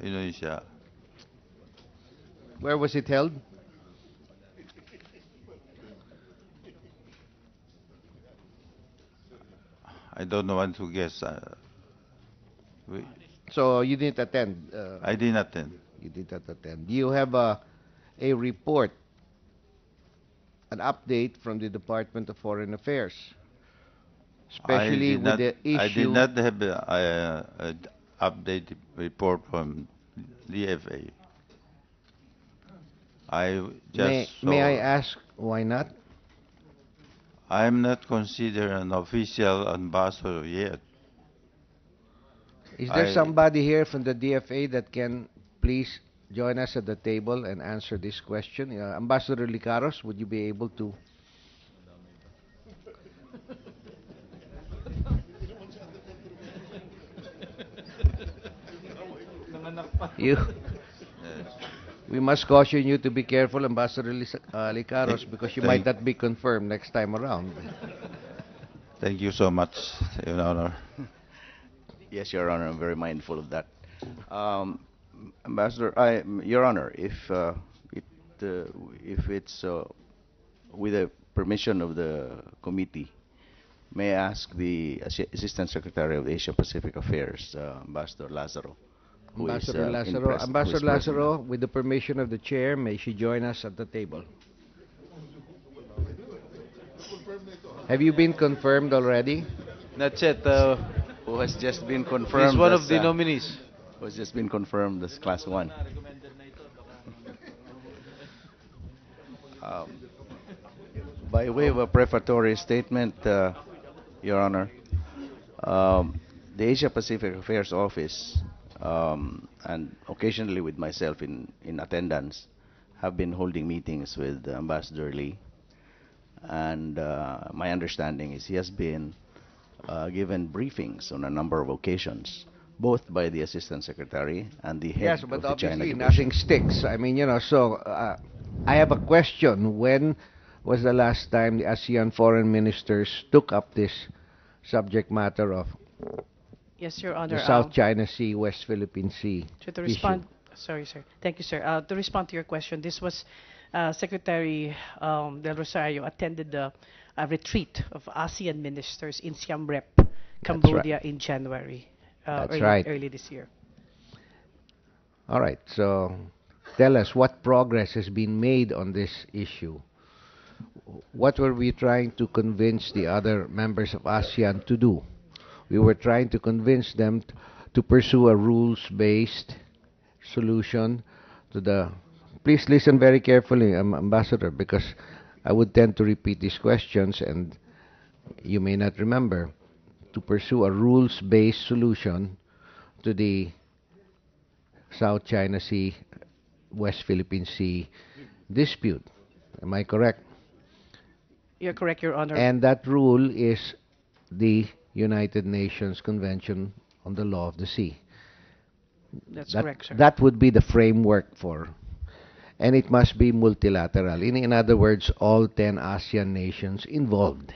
Indonesia. Where was it held? I don't want to guess. We, So you didn't attend. I did not attend. You did not attend. Do you have a report, an update from the Department of Foreign Affairs, especially with the I did issue? not have a updated report from DFA. I just May I saw. ask why not? I am not considered an official ambassador yet. Is there I somebody here from the DFA that can please join us at the table and answer this question? Ambassador Licaros, would you be able to? You, yes. we must caution you to be careful, Ambassador Licaros, because you might Thank, not be confirmed next time around. thank you so much, Your Honor. Yes, Your Honor, I'm very mindful of that. Um, Your Honor, it, uh, if it's with the permission of the committee, may I ask the Assistant Secretary of Asia Pacific Affairs, Ambassador Lazaro, who is Ambassador Lazaro, who is Ambassador present Lazaro, now. with the permission of the chair, may she join us at the table? Have you been confirmed already? Not yet. Who has just been He's confirmed one as of the nominees. who has just been confirmed as Class 1. Um, by way of a prefatory statement, Your Honor, the Asia Pacific Affairs Office, and occasionally with myself in attendance, have been holding meetings with Ambassador Lee. And my understanding is he has been given briefings on a number of occasions, both by the Assistant Secretary and the head Yes, of but the China obviously Division. nothing sticks. I mean, so I have a question. When was the last time the ASEAN foreign ministers took up this subject matter of Yes, Your the Honor. South China Sea, West Philippine Sea To issue? respond, sorry, sir. Thank you, sir. To respond to your question, this was Secretary Del Rosario attended a retreat of ASEAN ministers in Siem Reap, That's right. Cambodia, in January, That's right. early this year. All right. So tell us what progress has been made on this issue. What were we trying to convince the other members of ASEAN to do? We were trying to convince them to pursue a rules-based solution to the. Please listen very carefully, Ambassador, because I would tend to repeat these questions and you may not remember. To pursue a rules-based solution to the South China Sea, West Philippine Sea dispute. Am I correct? You're correct, Your Honor. And that rule is the United Nations Convention on the Law of the Sea. That's That correct, sir. that would be the framework for, and it must be multilateral. In other words, all 10 ASEAN nations involved.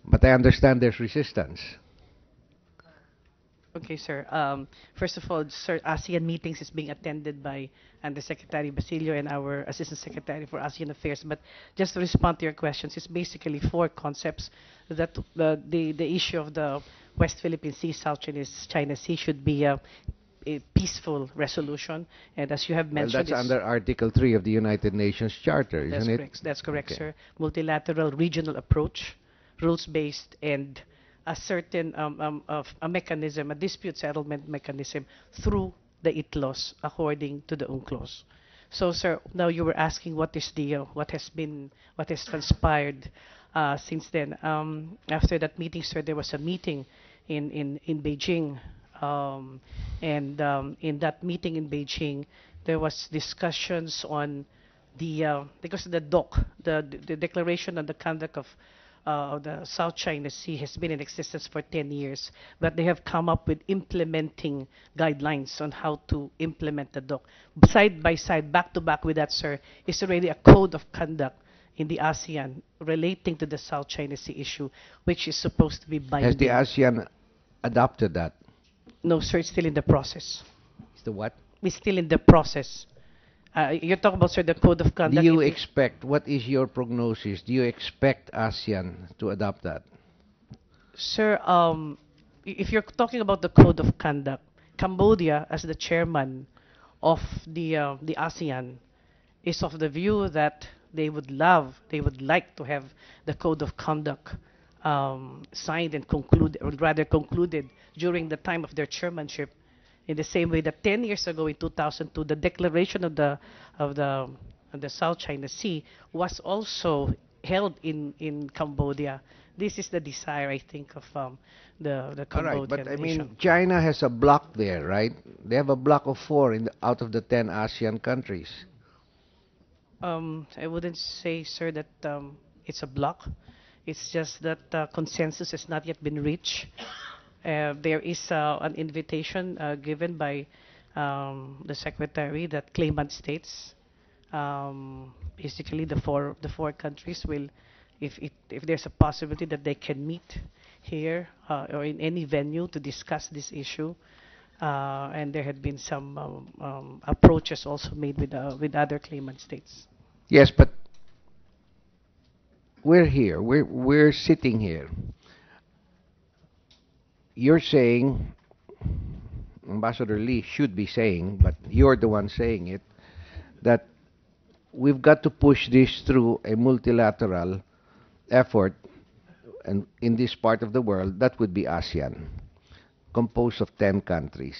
But I understand there's resistance. Okay, sir. First of all, sir, ASEAN meetings is being attended by Undersecretary Basilio and our Assistant Secretary for ASEAN Affairs. But just to respond to your questions, it's basically four concepts that the issue of the West Philippine Sea, South China Sea should be a peaceful resolution. And as you have Well, mentioned, that's it's, under Article 3 of the United Nations Charter, that's isn't it? correct. That's correct, Okay. sir. Multilateral regional approach, rules-based, and a certain of a mechanism, a dispute settlement mechanism through the ITLOS according to the UNCLOS. So, sir, now you were asking what is the what has transpired since then. After that meeting, sir, there was a meeting in Beijing, and in that meeting in Beijing, there was discussions on because the DOC, the Declaration on the Conduct of the South China Sea has been in existence for 10 years, but they have come up with implementing guidelines on how to implement the DOC. Side by side, back to back with that, sir, is already a code of conduct in the ASEAN relating to the South China Sea issue, which is supposed to be Has the binding. ASEAN adopted that? No, sir, it's still in the process. Is the what? It's still in the process. You're talking about, sir, the code of conduct. Do you It- expect, what is your prognosis? Do you expect ASEAN to adopt that? Sir, if you're talking about the code of conduct, Cambodia, as the chairman of the ASEAN, is of the view that they would like to have the code of conduct signed and concluded, or rather concluded during the time of their chairmanship. In the same way that 10 years ago, in 2002, the declaration of the South China Sea was also held in Cambodia. This is the desire, I think, of the All right, Cambodian but I nation. mean, China has a block there, right? They have a block of 4 out of the 10 ASEAN countries. I wouldn't say, sir, that it's a block. It's just that consensus has not yet been reached. There is an invitation given by the secretary that claimant states, basically the four countries will, if there's a possibility that they can meet here or in any venue to discuss this issue. And there had been some approaches also made with other claimant states. Yes, but we're here. We're sitting here. You're saying, Ambassador Lee should be saying, but you're the one saying it, that we've got to push this through a multilateral effort, and in this part of the world, that would be ASEAN, composed of 10 countries.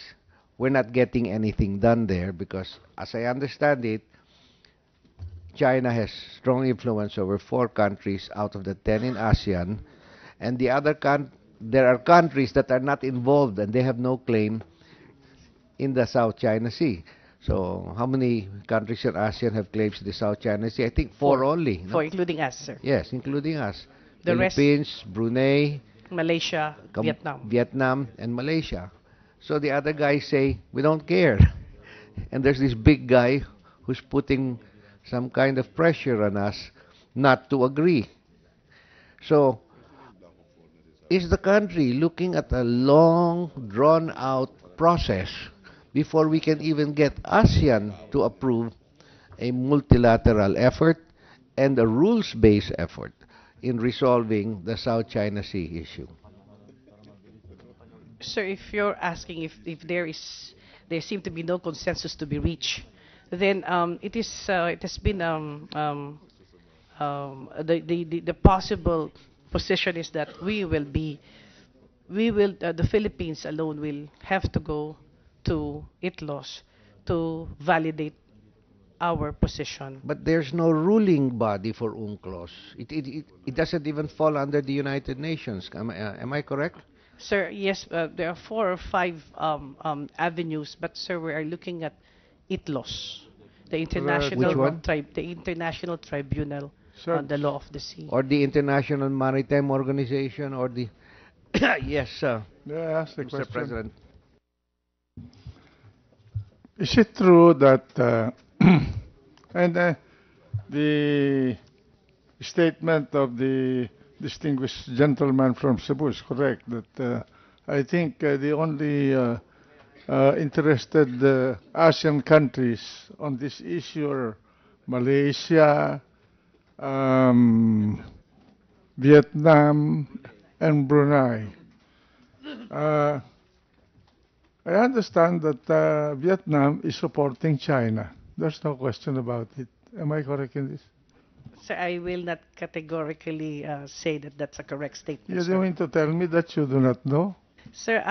We're not getting anything done there because, as I understand it, China has strong influence over 4 countries out of the 10 in ASEAN, and there are countries that are not involved and they have no claim in the South China Sea. So, how many countries in ASEAN have claims to the South China Sea? I think 4 only. No? 4, including us, sir. Yes, including us. The rest- Philippines, Brunei, Malaysia, Vietnam, and Malaysia. So the other guys say, we don't care. And there's this big guy who's putting some kind of pressure on us not to agree. So, is the country looking at a long, drawn-out process before we can even get ASEAN to approve a multilateral effort and a rules-based effort in resolving the South China Sea issue? Sir, if you're asking if there seem to be no consensus to be reached, then it has been the possible position is that the Philippines alone will have to go to ITLOS to validate our position. But there's no ruling body for UNCLOS. It doesn't even fall under the United Nations. Am I correct? Sir, yes, there are 4 or 5 avenues, but sir, we are looking at ITLOS, the International Which one? The International Tribunal Sir. on the Law of the Sea. Or the International Maritime Organization, or the... Yes, May I ask the Mr. question? President. Is it true that and the statement of the distinguished gentleman from Cebu is correct that I think the only interested ASEAN countries on this issue are Malaysia, Vietnam, and Brunei. I understand that Vietnam is supporting China. There's no question about it. Am I correct in this? Sir, I will not categorically say that that's a correct statement. You sir. don't mean to tell me that you do not know? Sir,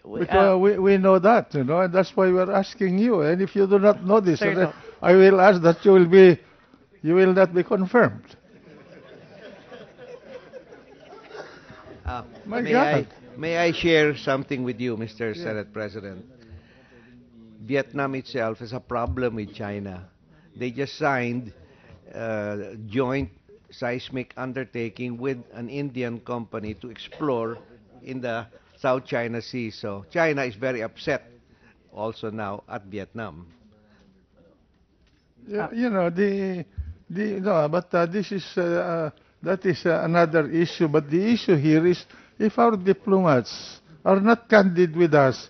Because we know that, you know, and that's why we're asking you. And if you do not know this, Sir, no. I will ask that you will not be confirmed. My God. May I share something with you, Mr. Senate President? Vietnam itself has a problem with China. They just signed a joint seismic undertaking with an Indian company to explore in the South China Sea. So China is very upset also now at Vietnam. Yeah, you know, no, but this is that is another issue. But the issue here is if our diplomats are not candid with us,